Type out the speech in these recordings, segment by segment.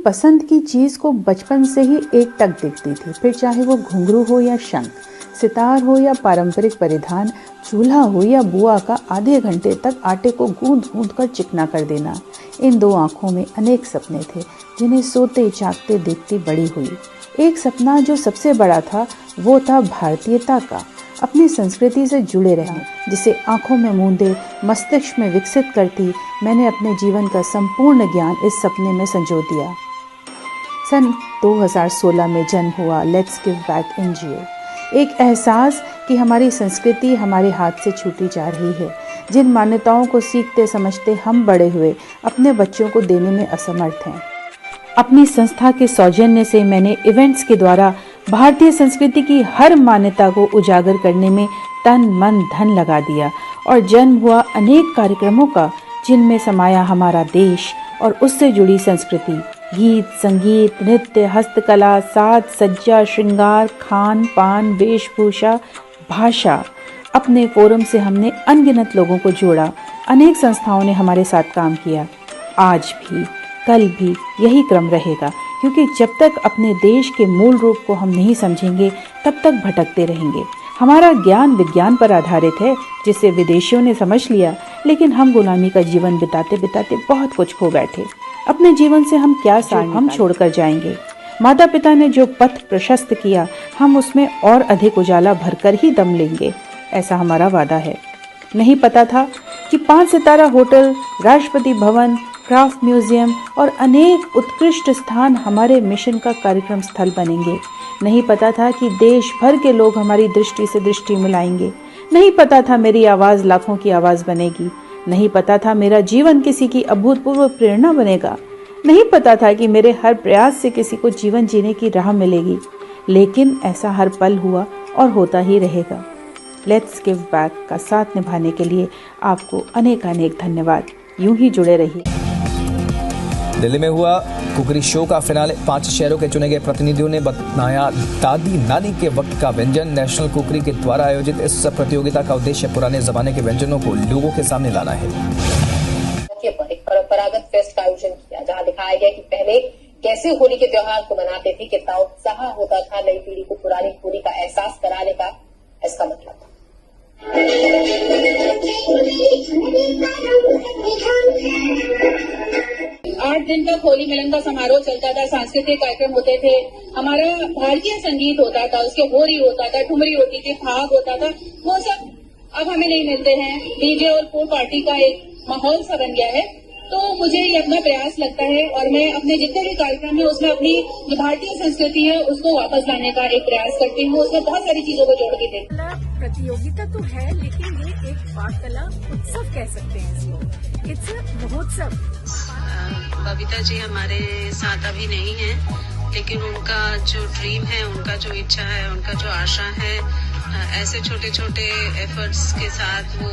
पसंद की चीज को बचपन से ही एकटक दिखती थी, फिर चाहे वो घुंघरू हो या शंख, सितार हो या पारंपरिक परिधान, चूल्हा हो या बुआ का आधे घंटे तक आटे को गूंद गूंद कर चिकना कर देना। इन दो आंखों में अनेक सपने थे जिन्हें सोते जागते देखती बड़ी हुई। एक सपना जो सबसे बड़ा था वो था भारतीयता का, अपनी संस्कृति से जुड़े रहने, जिसे आंखों में मूंदे मस्तिष्क में विकसित करती मैंने अपने जीवन का संपूर्ण ज्ञान इस सपने में संजो दिया। सन 2016 में जन्म हुआ लेट्स गिव बैक NGO, एक एहसास कि हमारी संस्कृति हमारे हाथ से छूटी जा रही है, जिन मान्यताओं को सीखते समझते हम बड़े हुए अपने बच्चों को देने में असमर्थ हैं। अपनी संस्था के सौजन्य से मैंने इवेंट्स के द्वारा भारतीय संस्कृति की हर मान्यता को उजागर करने में तन मन धन लगा दिया और जन्म हुआ अनेक कार्यक्रमों का, जिनमें समाया हमारा देश और उससे जुड़ी संस्कृति, गीत, संगीत, नृत्य, हस्तकला, साज सज्जा, श्रृंगार, खान पान, वेशभूषा, भाषा। अपने फोरम से हमने अनगिनत लोगों को जोड़ा, अनेक संस्थाओं ने हमारे साथ काम किया। आज भी कल भी यही क्रम रहेगा, क्योंकि जब तक अपने देश के मूल रूप को हम नहीं समझेंगे तब तक भटकते रहेंगे। हमारा ज्ञान विज्ञान पर आधारित है, जिसे विदेशियों ने समझ लिया, लेकिन हम गुलामी का जीवन बिताते बिताते बहुत कुछ खो बैठे। अपने जीवन से हम क्या सार हम छोड़कर जाएंगे? माता पिता ने जो पथ प्रशस्त किया, हम उसमें और अधिक उजाला भरकर ही दम लेंगे, ऐसा हमारा वादा है। नहीं पता था कि 5 सितारा hotel, Rashtrapati Bhavan, craft museum और अनेक उत्कृष्ट स्थान हमारे मिशन का कार्यक्रम स्थल बनेंगे। नहीं पता था कि देश भर के लोग हमारी दृष्टि से दृष्टि मिलाएंगे। नहीं पता था मेरी आवाज लाखों की आवाज बनेगी। नहीं पता था मेरा जीवन किसी की अभूतपूर्व प्रेरणा बनेगा। नहीं पता था कि मेरे हर प्रयास से किसी को जीवन जीने की राह मिलेगी। लेकिन ऐसा हर पल हुआ और होता ही रहेगा। लेट्स गिव बैक का साथ निभाने के लिए आपको अनेक अनेक धन्यवाद। यूं ही जुड़े रहिए। दिल्ली में हुआ कुकरी शो का फिनाले। 5 शहरों के चुने गए प्रतिनिधियों ने बनाया दादी नानी के वक्त का व्यंजन। नेशनल कुकरी के द्वारा आयोजित इस प्रतियोगिता का उद्देश्य पुराने जमाने के व्यंजनों को लोगों के सामने लाना है। एक परंपरागत फेस्ट का आयोजन किया, जहां दिखाया गया कि पहले कैसे होली के त्योहार को मनाते थे, कितना उत्साह होता था, नई पीढ़ी को पुरानी होली का एहसास कराने का इसका मतलब था। 8 दिन तक होली मिलन का समारोह चलता था, सांस्कृतिक कार्यक्रम होते थे, हमारा भारतीय संगीत होता था, उसके होरी होता था, ठुमरी होती थी, फाग होता था। वो सब अब हमें नहीं मिलते हैं। डीजे और पूल पार्टी का एक माहौल सा बन गया है। तो मुझे ये अपना प्रयास लगता है और मैं अपने जितने भी कार्यक्रम है उसमें अपनी जो भारतीय संस्कृति है उसको वापस लाने का एक प्रयास करती हूँ। उसमें बहुत सारी चीजों को जोड़ के थे। प्रतियोगिता तो है, लेकिन ये एक पाक कला उत्सव कह सकते हैं इसको। इट्स अ महोत्सव। बबीता जी हमारे साथ अभी नहीं है, लेकिन उनका जो ड्रीम है, उनका जो इच्छा है, उनका जो आशा है, ऐसे छोटे छोटे एफर्ट्स के साथ वो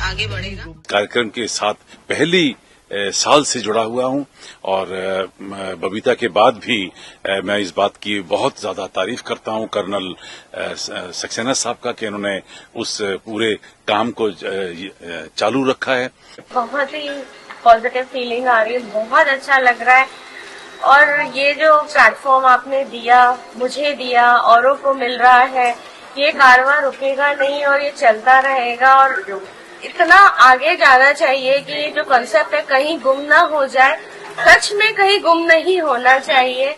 आगे बढ़ेगा। कार्यक्रम के साथ पहली साल से जुड़ा हुआ हूं और बबीता के बाद भी मैं इस बात की बहुत ज्यादा तारीफ करता हूं कर्नल सक्सेना साहब का कि उन्होंने उस पूरे काम को चालू रखा है। बहुत ही पॉजिटिव फीलिंग आ रही है, बहुत अच्छा लग रहा है। और ये जो प्लेटफॉर्म आपने दिया, मुझे दिया, औरों को मिल रहा है, ये कारवां रुकेगा नहीं और ये चलता रहेगा और इतना आगे जाना चाहिए कि ये जो कॉन्सेप्ट है कहीं गुम ना हो जाए। सच में कहीं गुम नहीं होना चाहिए।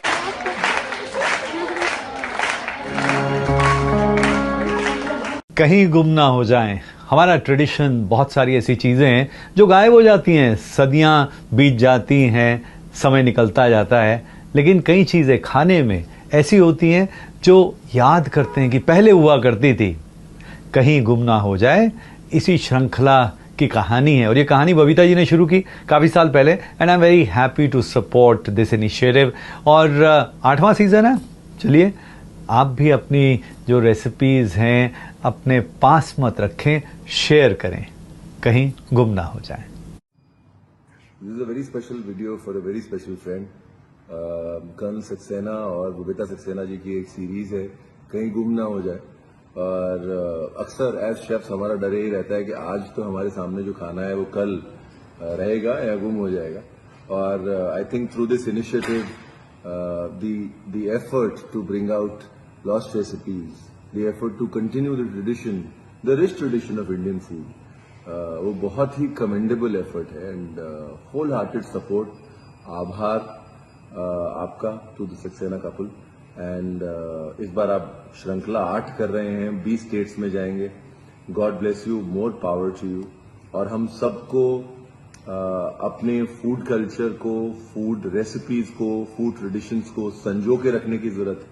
कहीं गुम ना हो जाएं। हमारा ट्रेडिशन, बहुत सारी ऐसी चीजें हैं जो गायब हो जाती हैं, सदियां बीत जाती हैं, समय निकलता जाता है, लेकिन कई चीजें खाने में ऐसी होती हैं जो याद करते हैं कि पहले हुआ करती थी। कहीं गुम ना हो जाए, इसी श्रृंखला की कहानी है और ये कहानी बबीता जी ने शुरू की काफ़ी साल पहले and I am very happy to support this initiative. और 8वां सीज़न है। चलिए आप भी अपनी जो रेसिपीज़ हैं अपने पास मत रखें, शेयर करें, कहीं गुम ना हो जाए। This is a very special video for a very special friend. Colonel Saxena और बबीता सक्सेना जी की एक सीरीज है, कहीं गुम ना हो जाए। और अक्सर एज शेफ्स हमारा डर यही रहता है कि आज तो हमारे सामने जो खाना है वो कल रहेगा या गुम हो जाएगा। और I think through this initiative the effort to bring out lost recipes, the effort to continue the tradition, the rich tradition of Indian food, वो बहुत ही commendable effort है and wholehearted support, आभार आपका to the Saxena couple and इस बार आप श्रृंखला 8 कर रहे हैं, 20 states में जाएंगे. God bless you, more power to you. और हम सबको अपने फूड कल्चर को, फूड रेसिपीज को, फूड ट्रेडिशंस को संजो के रखने की जरूरत है,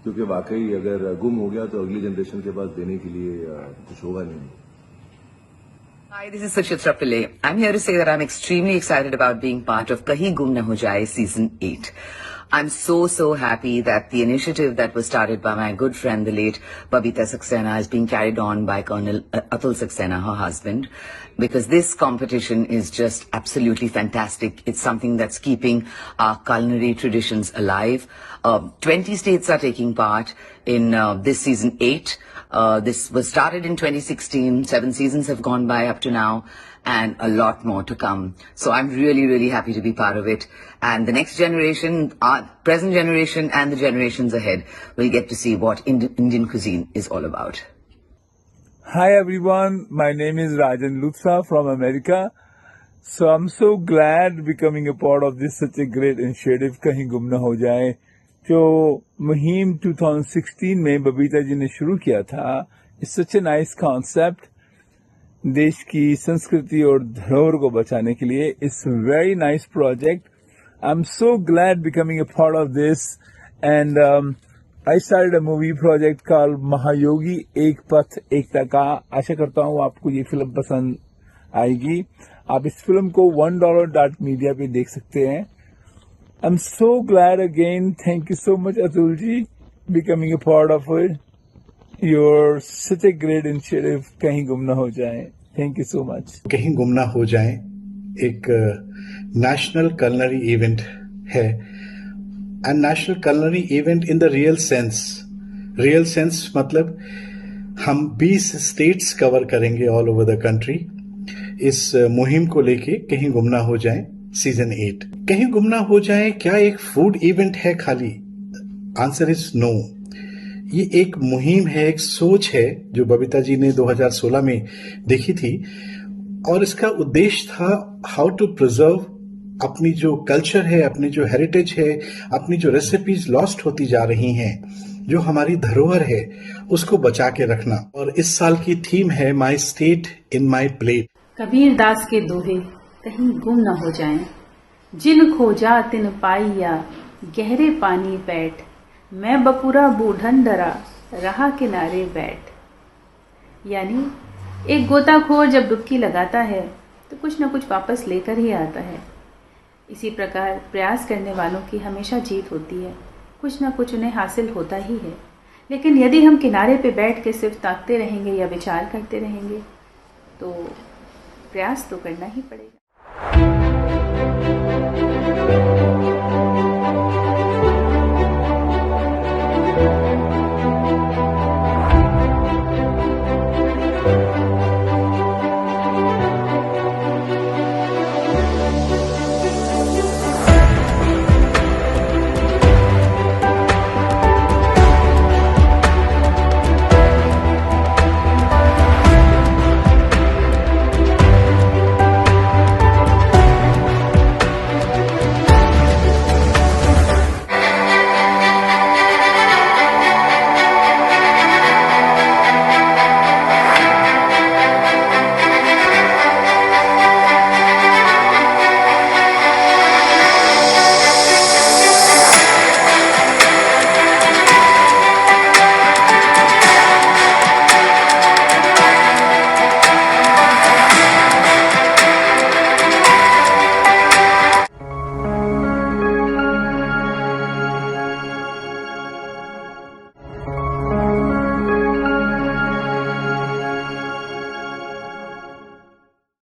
क्योंकि वाकई अगर गुम हो गया तो अगली जनरेशन के पास देने के लिए कुछ होगा नहीं. Hi, this is Suchitra Pillai. I'm here to say that I'm extremely excited about being part of Kahin Gum Na Ho Jaye Season 8. I'm so happy that the initiative that was started by my good friend, the late Babita Saxena, is being carried on by Colonel Atul Saxena, her husband, because this competition is just absolutely fantastic. It's something that's keeping our culinary traditions alive. 20 states are taking part in this season 8. This was started in 2016. 7 seasons have gone by up to now, and a lot more to come. So I'm really happy to be part of it. And the next generation, our present generation and the generations ahead will get to see what Indian cuisine is all about. Hi everyone, my name is Rajan Luthra from America. So I'm so glad becoming a part of this such a great initiative, Kahin Gum Na Ho Jaye, जो मुहिम 2016 में बबीता जी ने शुरू किया था. It's such a nice concept. देश की संस्कृति और धरोहर को बचाने के लिए. It's a very nice project. I'm so glad becoming a part of this. And I started a movie project called महायोगी एक पथ एकता का. आशा करता हूँ आपको ये फिल्म पसंद आएगी. आप इस फिल्म को $1.media पे देख सकते हैं. I'm so glad again. Thank you so much, Atul ji, becoming a part of it. You're such a great initiative. कहीं गुम ना हो जाए. Thank you so much. कहीं गुम ना हो जाए एक नेशनल culinary इवेंट है, and national culinary event in the real sense मतलब हम 20 स्टेट्स कवर करेंगे ऑल ओवर द कंट्री इस मुहिम को लेके. कहीं गुम ना हो जाए सीजन 8. कहीं गुम ना हो जाए क्या एक फूड इवेंट है खाली? Answer is no. ये एक मुहिम है, एक सोच है जो बबीता जी ने 2016 में देखी थी, और इसका उद्देश्य था हाउ टू प्रिजर्व अपनी जो कल्चर है, अपनी जो हेरिटेज है, अपनी जो रेसिपीज लॉस्ट होती जा रही हैं, जो हमारी धरोहर है, उसको बचा के रखना. और इस साल की थीम है my state in my plate. Kabir Das के दोहे कहीं गुम न हो जाएं, जिन खोजा तिन पाइया गहरे पानी बैठ, मैं बपुरा बूढ़न डरा रहा किनारे बैठ. यानी एक गोताखोर जब डुबकी लगाता है तो कुछ न कुछ वापस लेकर ही आता है. इसी प्रकार प्रयास करने वालों की हमेशा जीत होती है. कुछ न कुछ उन्हें हासिल होता ही है. लेकिन यदि हम किनारे पे बैठ के सिर्फ ताकते रहेंगे या विचार करते रहेंगे तो प्रयास तो करना ही पड़ेगा.